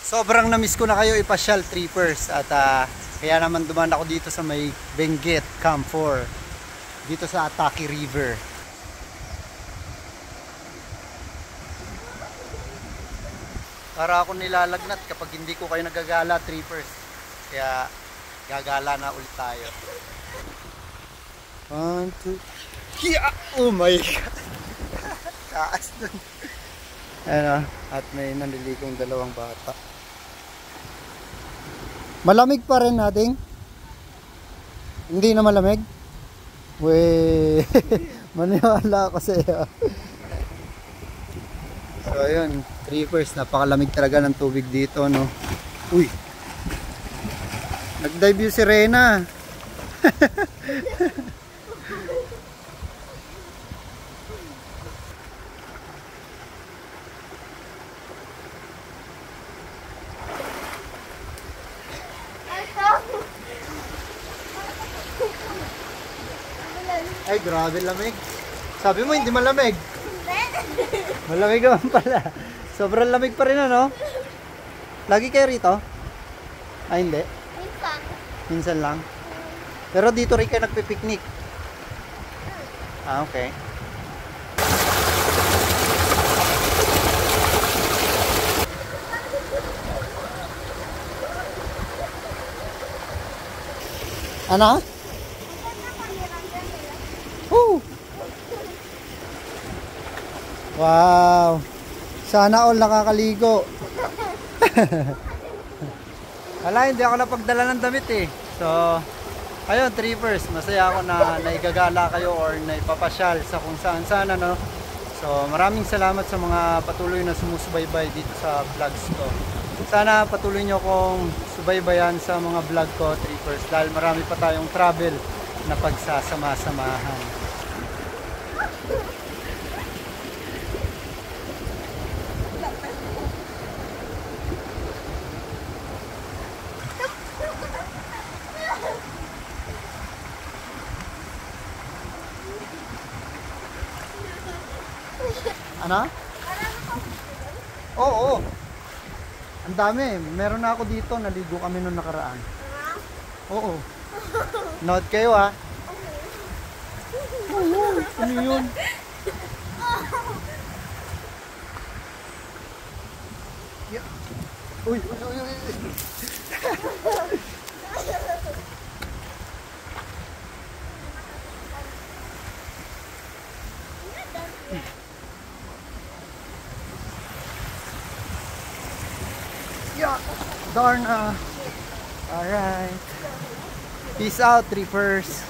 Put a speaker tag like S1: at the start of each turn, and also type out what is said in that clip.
S1: Sobrang na-miss ko na kayo ipasyal, trippers. At kaya naman dumaan ako dito sa may Benguet, Camp 4. Dito sa Ataki River. Para ako nilalagnat kapag hindi ko kayo nagagala, trippers. Kaya gagala na ulit tayo. 1, 2, yeah! Oh my God! Taas dun. Ayan, at may naliligong dalawang bata. Malamig pa rin nating? Hindi na malamig? Weh, maniwala ako sa iyo. So ayun, trippers, napakalamig talaga ng tubig dito, no? Uy! Nag-dive yung sirena. Ay, grabe lamig. Sabi mo hindi malamig. Malamig naman pala. Sobrang lamig pa rin, ano? Lagi kayo rito? Ay, hindi.
S2: Minsan.
S1: Minsan lang. Pero dito rin kayo nagpipiknik. Ah, okay. Ano? Wow! Sana all nakakaligo. Wala, hindi ako napagdala ng damit eh. So, ayun, trippers, masaya ako na naigagala kayo or naipapasyal sa kung saan sana, no? So, maraming salamat sa mga patuloy na sumusubaybay dito sa vlogs ko. Sana patuloy nyo kong subaybayan sa mga vlog ko, trippers, dahil marami pa tayong travel na pagsasama-samahan. Ano? Oo. Ang dami. Meron na ako dito. Naligo kami nung nakaraan. Oo. Note kayo ha. Oo. Ano yun? Uy. Yeah, Darna. Alright. Peace out, trippers.